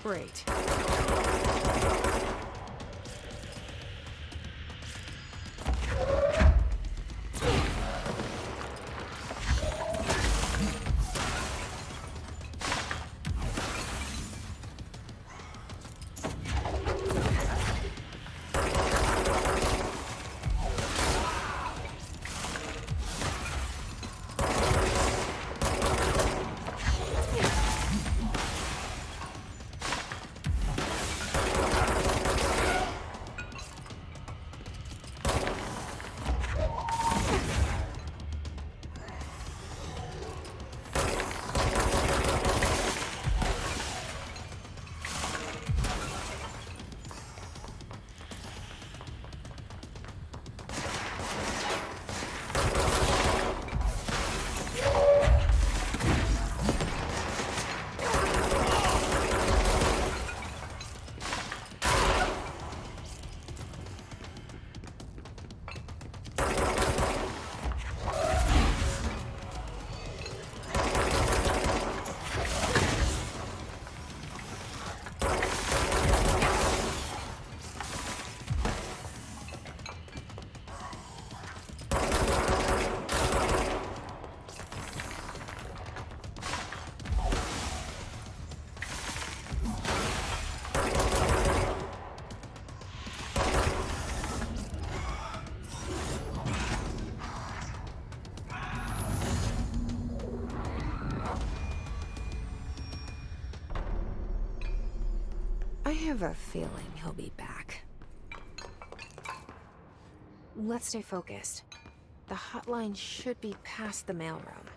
Great. I have a feeling he'll be back. Let's stay focused. The hotline should be past the mailroom.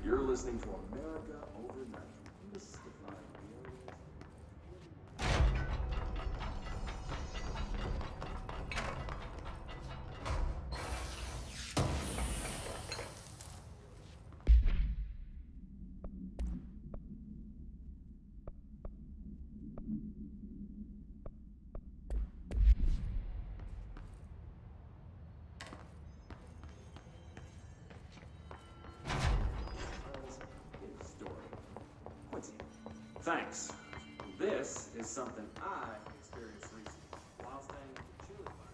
You're listening to America Overnight. Mystifying Thanks. This is something I experienced recently while staying at the chili farm.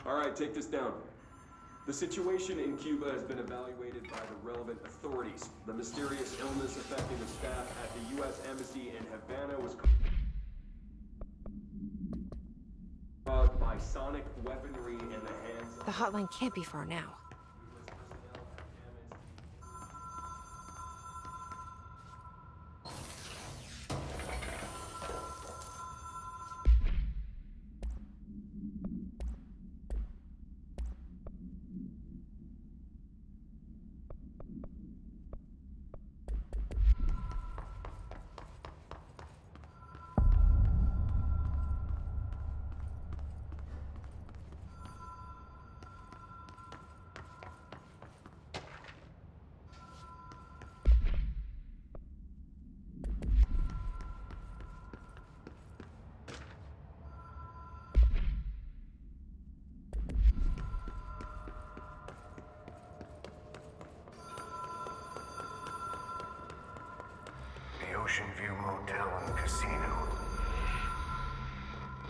All right, take this down. The situation in Cuba has been evaluated by the relevant authorities. The mysterious illness affecting the staff at the U.S. Embassy in Havana was caused by sonic weaponry in the hands of The hotline can't be far now. U.S. personnel have damaged. The Ocean View Motel and Casino.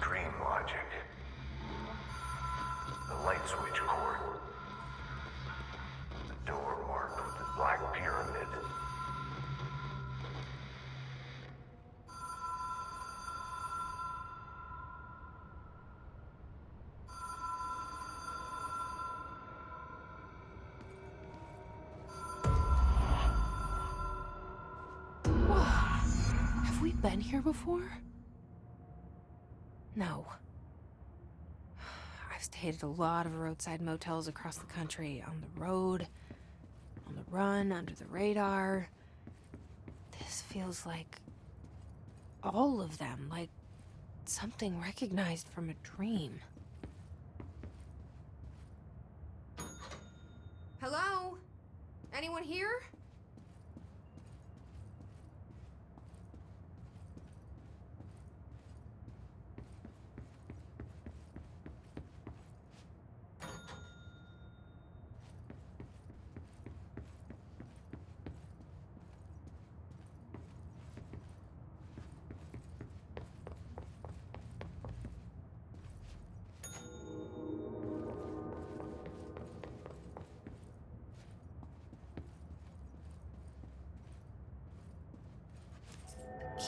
Dream Logic. The light switch cord. The door marked with the Black Pyramid. Have we been here before? No. I've stayed at a lot of roadside motels across the country, on the road, on the run, under the radar. This feels like all of them, like something recognized from a dream. Hello? Anyone here?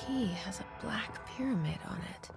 Key has a black pyramid on it.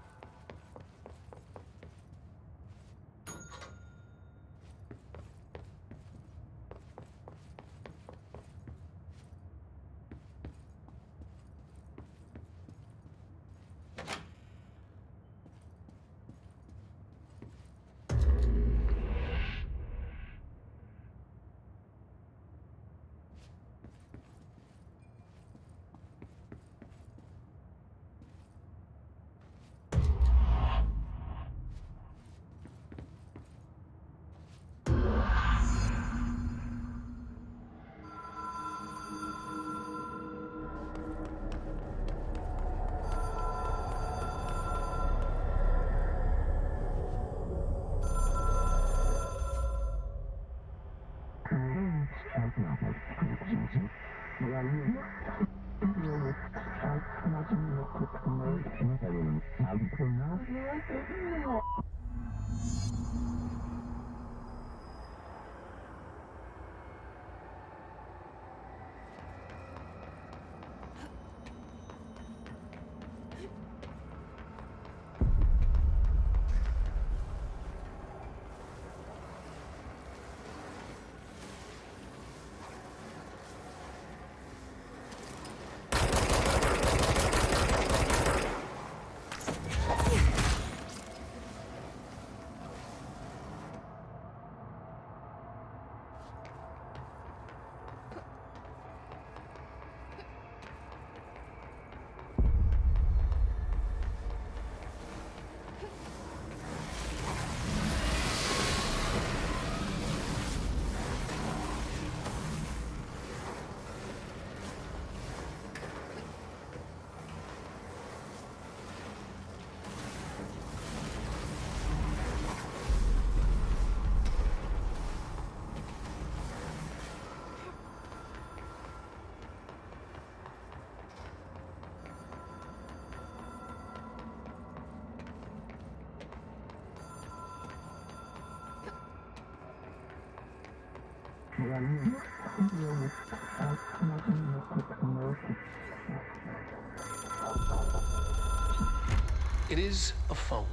It is a phone.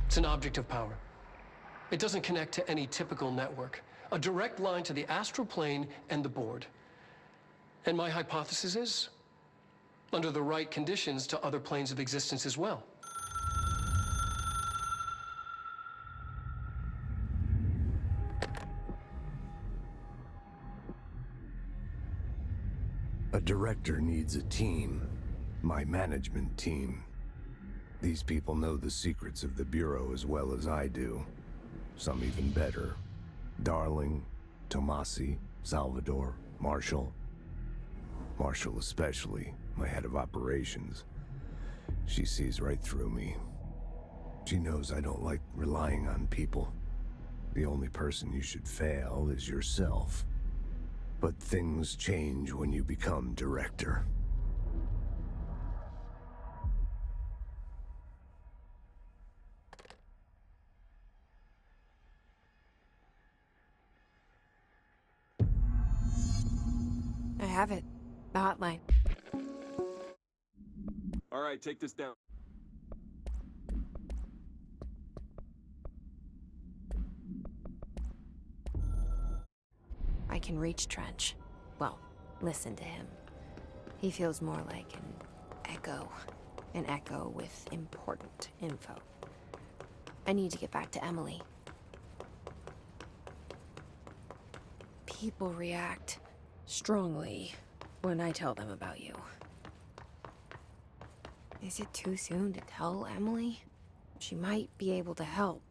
It's an object of power. It doesn't connect to any typical network. A direct line to the astral plane and the board. And my hypothesis is, under the right conditions, to other planes of existence as well. A director needs a team. My management team. These people know the secrets of the Bureau as well as I do. Some even better. Darling, Tomasi, Salvador, Marshall. Marshall especially, my head of operations. She sees right through me. She knows I don't like relying on people. The only person you should fail is yourself. But things change when you become director. I have it. The hotline. All right, take this down. I can reach Trench. Well, listen to him. He feels more like an echo. An echo with important info. I need to get back to Emily. People react strongly when I tell them about you. Is it too soon to tell Emily? She might be able to help.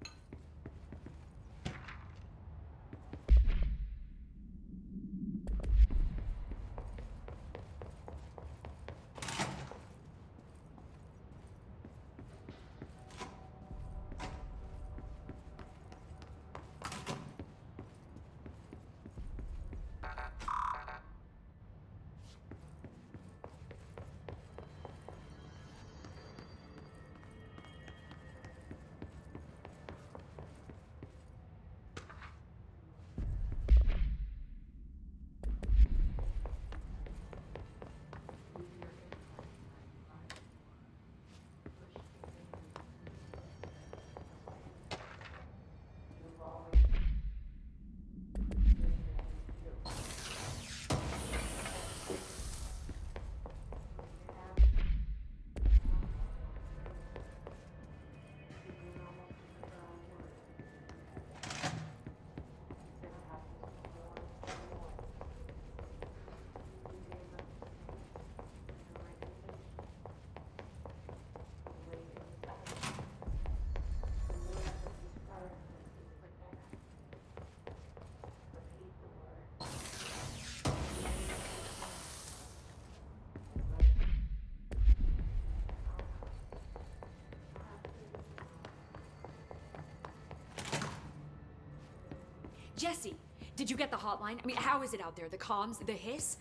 Jesse, did you get the hotline? I mean, how is it out there? The comms, the hiss?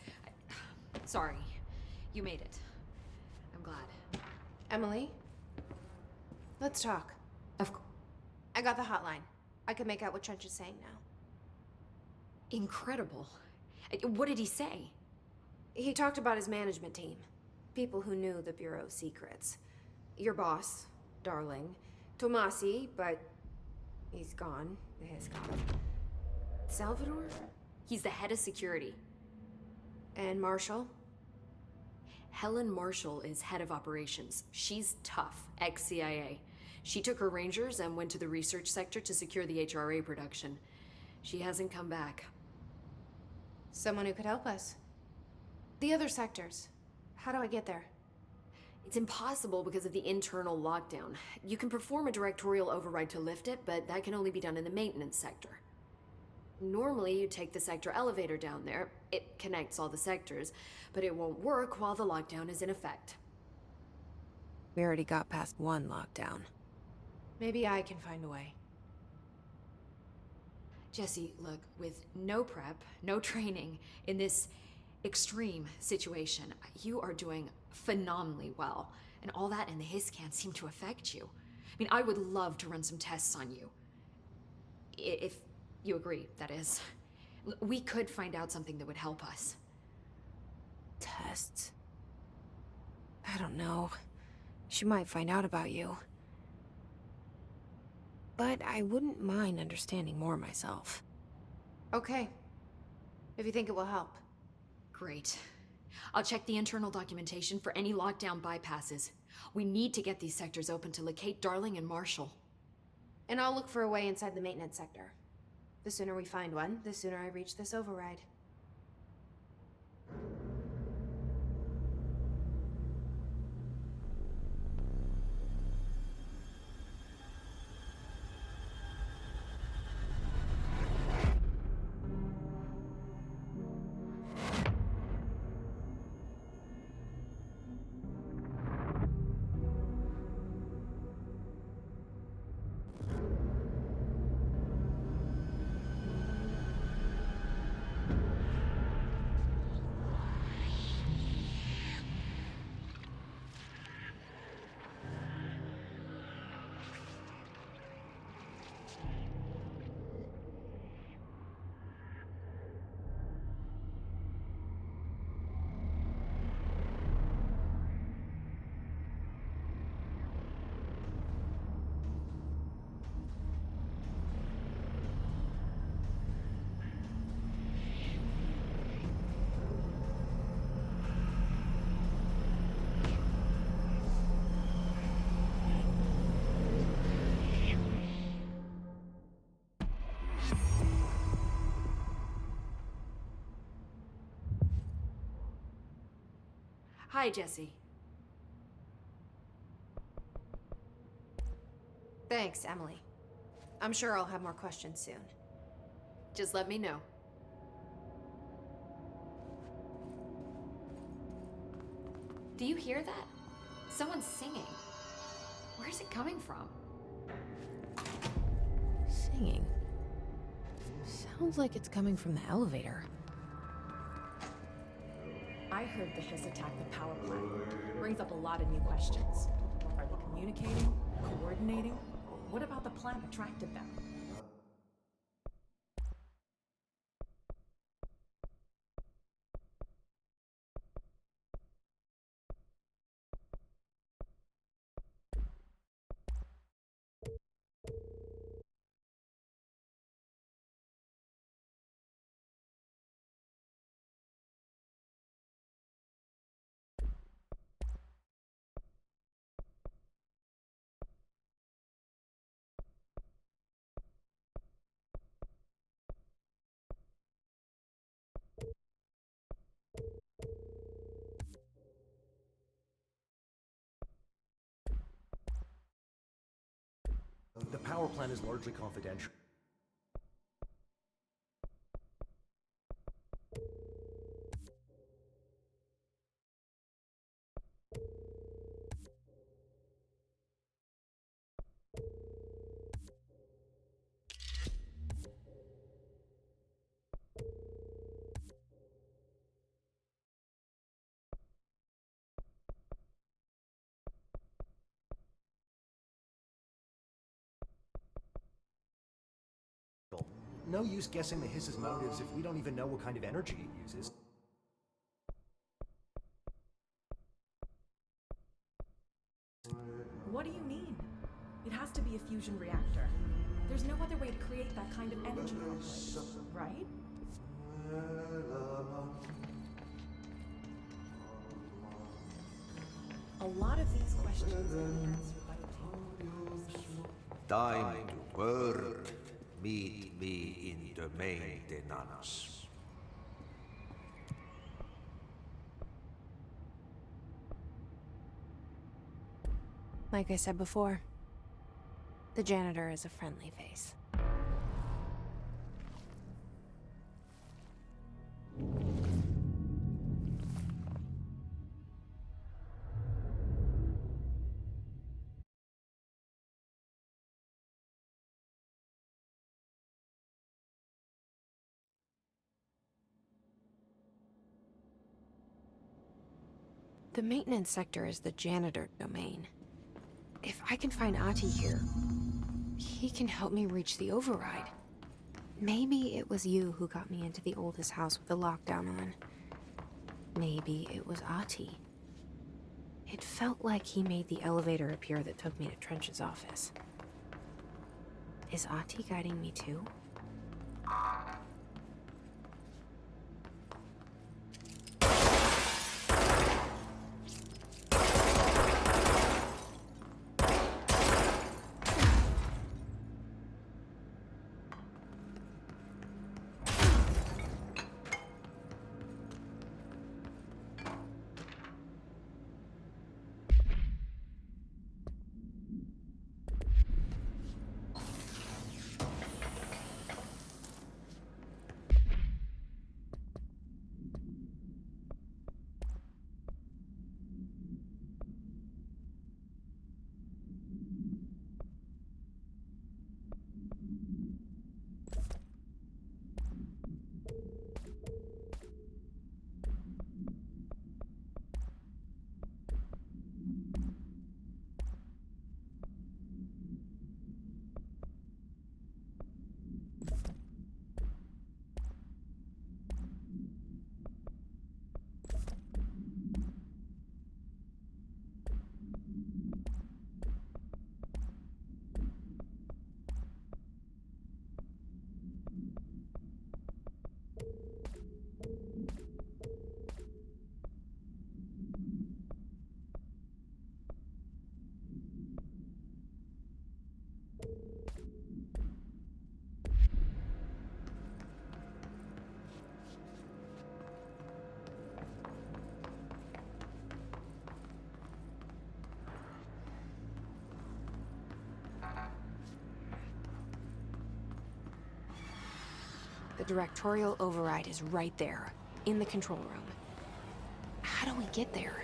Sorry, you made it. I'm glad. Emily? Let's talk. Of course. I got the hotline. I can make out what Trench is saying now. Incredible. What did he say? He talked about his management team. People who knew the Bureau's secrets. Your boss, Darling. Tomasi, but he's gone. He's gone. Salvador? He's the head of security. And Marshall? Helen Marshall is head of operations. She's tough, ex-CIA. She took her Rangers and went to the research sector to secure the HRA production. She hasn't come back. Someone who could help us. The other sectors. How do I get there? It's impossible because of the internal lockdown. You can perform a directorial override to lift it, but that can only be done in the maintenance sector. Normally, you take the sector elevator down there. It connects all the sectors, but it won't work while the lockdown is in effect. We already got past one lockdown. Maybe I can find a way. Jesse, look, with no prep, no training, in this extreme situation, you are doing phenomenally well. And all that and the hiss can't seem to affect you. I mean, I would love to run some tests on you. If you agree, that is. We could find out something that would help us. Tests. I don't know. She might find out about you. But I wouldn't mind understanding more myself. Okay. If you think it will help. Great. I'll check the internal documentation for any lockdown bypasses. We need to get these sectors open to locate Darling and Marshall. And I'll look for a way inside the maintenance sector. The sooner we find one, the sooner I reach this override. Hi, Jesse. Thanks, Emily. I'm sure I'll have more questions soon. Just let me know. Do you hear that? Someone's singing. Where's it coming from? Singing. Sounds like it's coming from the elevator. I heard the Hiss attack the power plant. Brings up a lot of new questions. Are they communicating? Coordinating? What about the plant attracted them? The power plant is largely confidential. No use guessing the Hiss's motives if we don't even know what kind of energy it uses. What do you mean? It has to be a fusion reactor. There's no other way to create that kind of energy output, right? A lot of these questions will be answered by the Time to work. Meet me in the maintenance. Like I said before, the janitor is a friendly face. The maintenance sector is the janitor domain. If I can find Ahti here, he can help me reach the override. Maybe it was you who got me into the oldest house with the lockdown on. Maybe it was Ahti. It felt like he made the elevator appear that took me to Trench's office. Is Ahti guiding me too? The directorial override is right there, in the control room. How do we get there?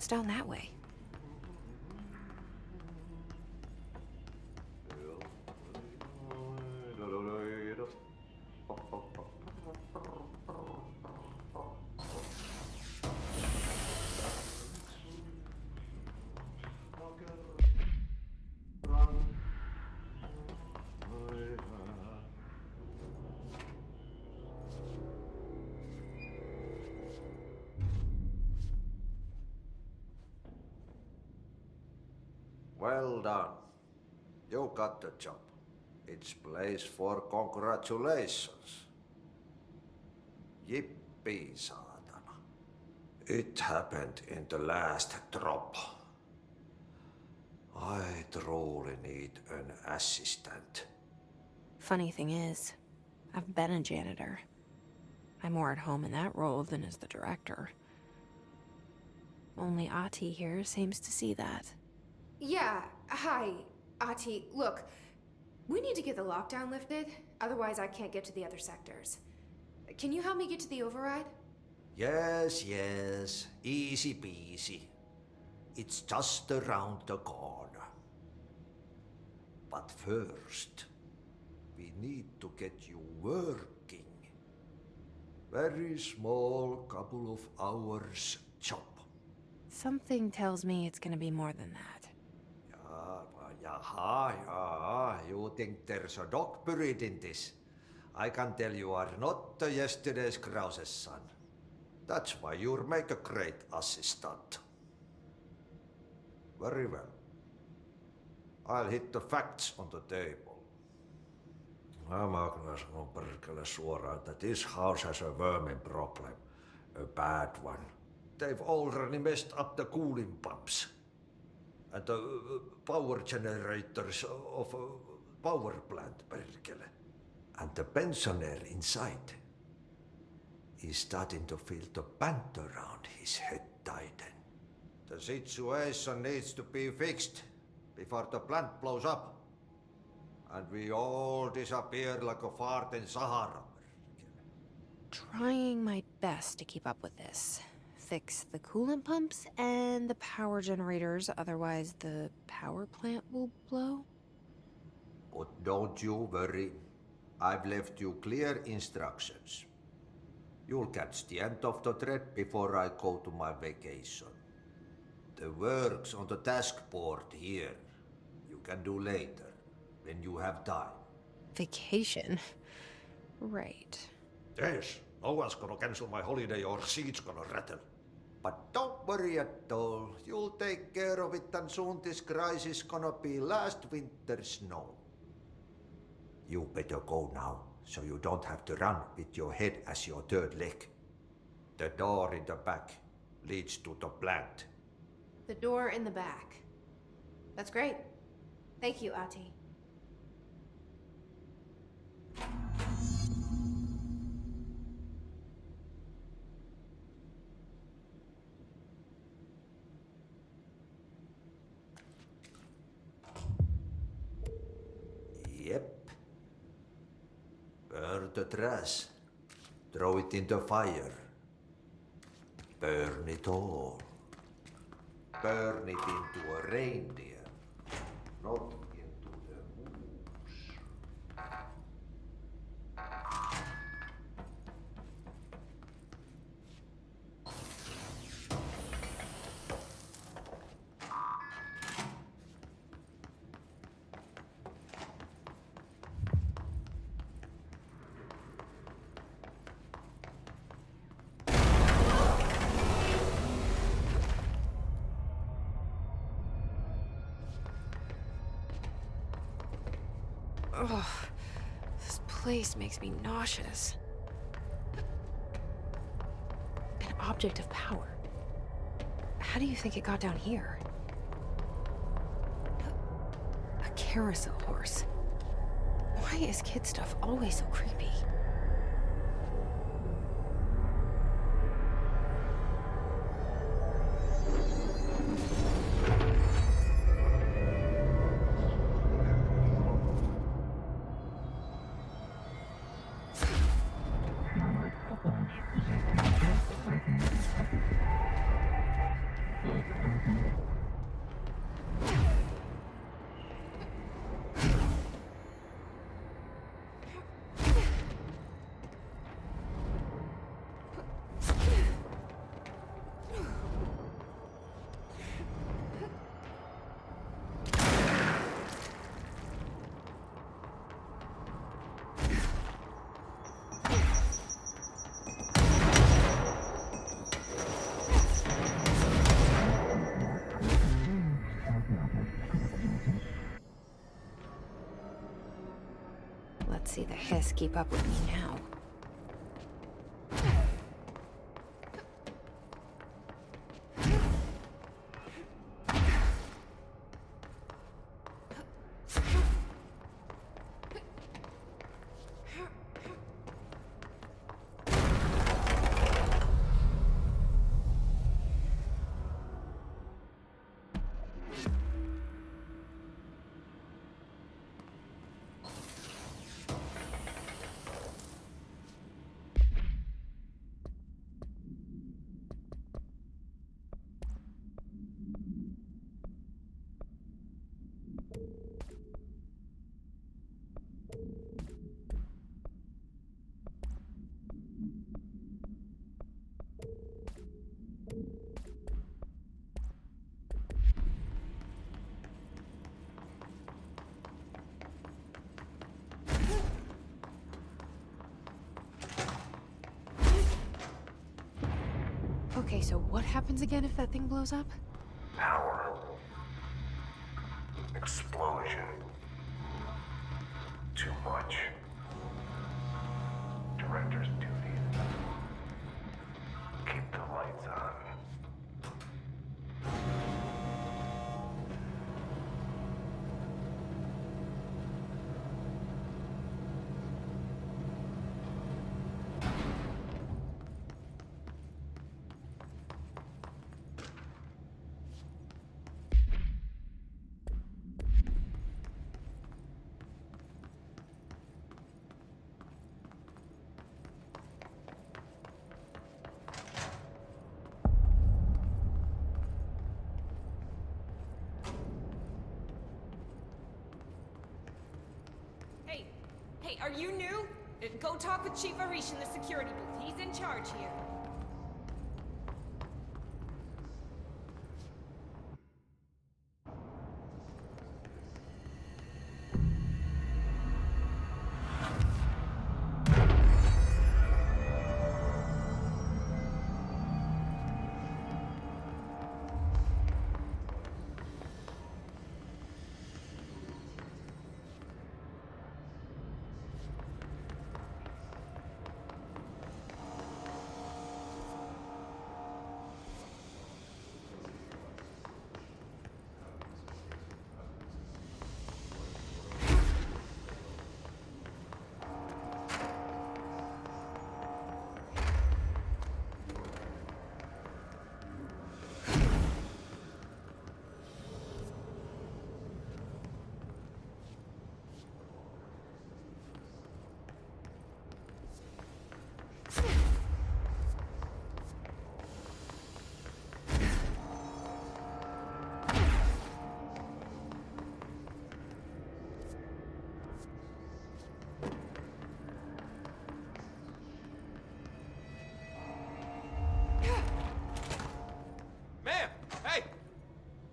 What's down that way? Well done. You got the job. It's place for congratulations. Yippee, saatana. It happened in the last drop. I truly need an assistant. Funny thing is, I've been a janitor. I'm more at home in that role than as the director. Only Ahti here seems to see that. Yeah, hi, Ahti. Look, we need to get the lockdown lifted, otherwise I can't get to the other sectors. Can you help me get to the override? Yes, yes. Easy peasy. It's just around the corner. But first, we need to get you working. Very small, couple of hours job. Something tells me it's gonna be more than that. Jaha, you think there's a dog buried in this? I can tell you are not yesterday's Krause's son. That's why you'll make a great assistant. Very well. I'll hit the facts on the table. Mä kyllä sanon perkele suoraan, että this house has a vermin problem. A bad one. They've already messed up the cooling pumps. And the power generators of a power plant, perkele. And the pensioner inside is starting to feel the band around his head tighten. The situation needs to be fixed before the plant blows up. And we all disappear like a fart in Sahara. Trying my best to keep up with this. Fix the coolant pumps and the power generators, otherwise the power plant will blow. But don't you worry. I've left you clear instructions. You'll catch the end of the thread before I go to my vacation. The work's on the task board here. You can do later, when you have time. Vacation? Right. Yes, no one's gonna cancel my holiday or seat's gonna rattle. But don't worry at all. You'll take care of it and soon this crisis gonna be last winter's snow. You better go now, so you don't have to run with your head as your third leg. The door in the back leads to the plant. The door in the back. That's great. Thank you, Ahti. Yep. Burn the trash. Throw it in the fire. Burn it all. Burn it into a reindeer, not into the moose. Ugh, this place makes me nauseous. An object of power. How do you think it got down here? A carousel horse. Why is kid stuff always so creepy? see the hiss keep up with me now. Okay, so what happens again if that thing blows up? Power. Explosion. Too much. Director's duties. Keep the lights on. Hey, are you new? Go talk with Chief Arish in the security booth. He's in charge here.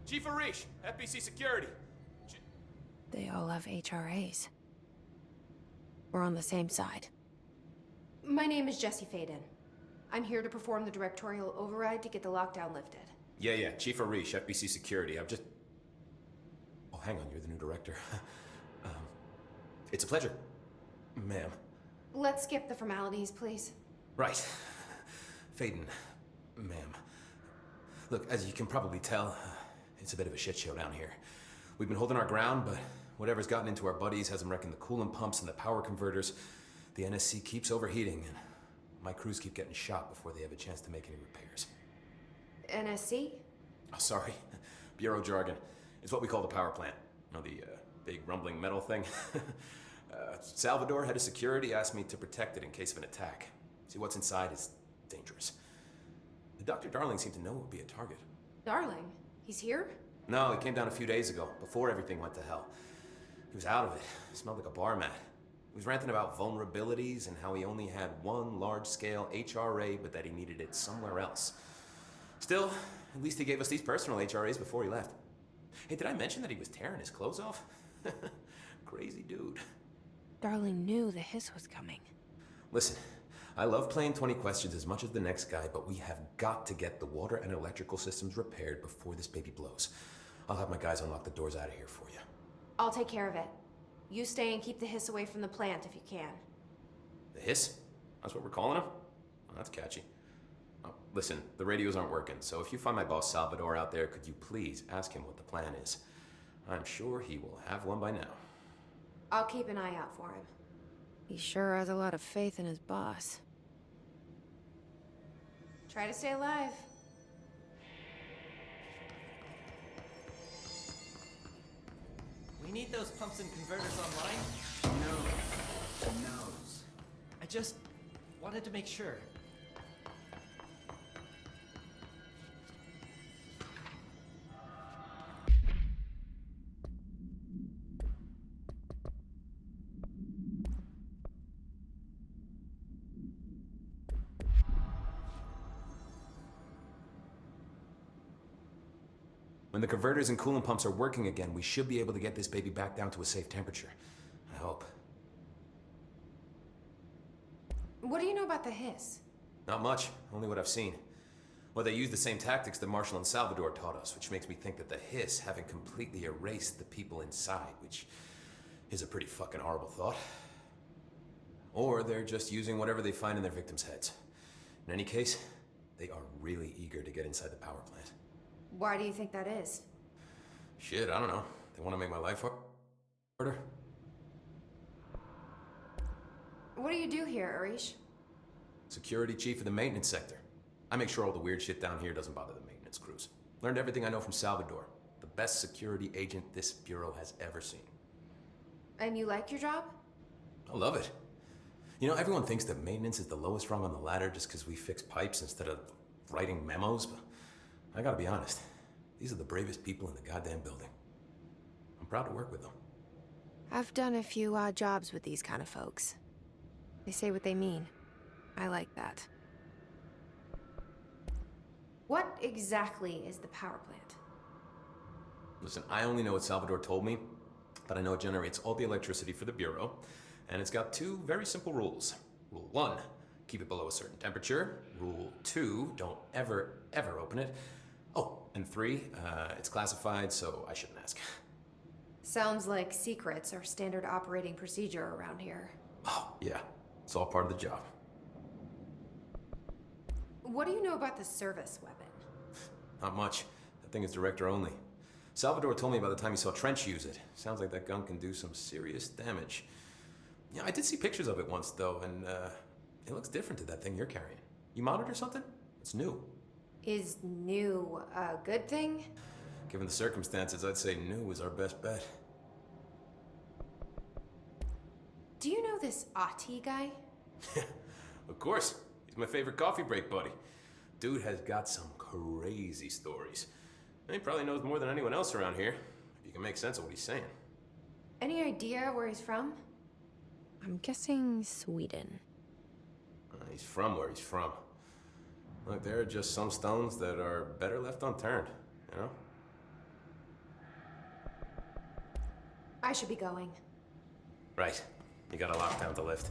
Chief Arish, FBC Security. They all have HRAs. We're on the same side. My name is Jesse Faden. I'm here to perform the directorial override to get the lockdown lifted. Yeah, Chief Arish, FBC Security. I'm just... Oh, hang on, you're the new director. It's a pleasure, ma'am. Let's skip the formalities, please. Right. Faden, ma'am. Look, as you can probably tell, it's a bit of a shit show down here. We've been holding our ground, but whatever's gotten into our buddies has them wrecking the coolant pumps and the power converters. The NSC keeps overheating, and my crews keep getting shot before they have a chance to make any repairs. NSC? Oh, sorry. Bureau jargon. It's what we call the power plant. You know, the big rumbling metal thing? Salvador, head of security, asked me to protect it in case of an attack. See, what's inside is dangerous. Dr. Darling seemed to know it would be a target. Darling? He's here? No, he came down a few days ago, before everything went to hell. He was out of it. He smelled like a bar mat. He was ranting about vulnerabilities and how he only had one large-scale HRA, but that he needed it somewhere else. Still, at least he gave us these personal HRAs before he left. Hey, did I mention that he was tearing his clothes off? Crazy dude. Darling knew the hiss was coming. Listen, I love playing 20 questions as much as the next guy, but we have got to get the water and electrical systems repaired before this baby blows. I'll have my guys unlock the doors out of here for you. I'll take care of it. You stay and keep the hiss away from the plant if you can. The hiss? That's what we're calling him? Oh, that's catchy. Oh, listen, the radios aren't working, so if you find my boss Salvador out there, could you please ask him what the plan is? I'm sure he will have one by now. I'll keep an eye out for him. He sure has a lot of faith in his boss. Try to stay alive. We need those pumps and converters online? No. Knows. I just wanted to make sure. When the converters and coolant pumps are working again, we should be able to get this baby back down to a safe temperature. I hope. What do you know about the hiss? Not much, only what I've seen. Well, they use the same tactics that Marshall and Salvador taught us, which makes me think that the hiss haven't completely erased the people inside, which is a pretty fucking horrible thought. Or they're just using whatever they find in their victims' heads. In any case, they are really eager to get inside the power plant. Why do you think that is? Shit, I don't know. They want to make my life harder? What do you do here, Arish? Security chief of the maintenance sector. I make sure all the weird shit down here doesn't bother the maintenance crews. Learned everything I know from Salvador. The best security agent this bureau has ever seen. And you like your job? I love it. You know, everyone thinks that maintenance is the lowest rung on the ladder just because we fix pipes instead of writing memos, but I gotta be honest. These are the bravest people in the goddamn building. I'm proud to work with them. I've done a few odd jobs with these kind of folks. They say what they mean. I like that. What exactly is the power plant? Listen, I only know what Salvador told me, but I know it generates all the electricity for the Bureau, and it's got two very simple rules. Rule 1, keep it below a certain temperature. Rule 2, don't ever open it. Oh, and 3, it's classified, so I shouldn't ask. Sounds like secrets are standard operating procedure around here. Oh, yeah. It's all part of the job. What do you know about the service weapon? Not much. That thing is director only. Salvador told me by the time he saw Trench use it. Sounds like that gun can do some serious damage. Yeah, I did see pictures of it once, though, and it looks different to that thing you're carrying. You modded or something? It's new. Is new a good thing? Given the circumstances, I'd say new is our best bet. Do you know this Ahti guy? Of course. He's my favorite coffee break buddy. Dude has got some crazy stories. And he probably knows more than anyone else around here, if you can make sense of what he's saying. Any idea where he's from? I'm guessing Sweden. He's from where he's from. Look, there are just some stones that are better left unturned, you know? I should be going. Right. You got a lockdown to lift.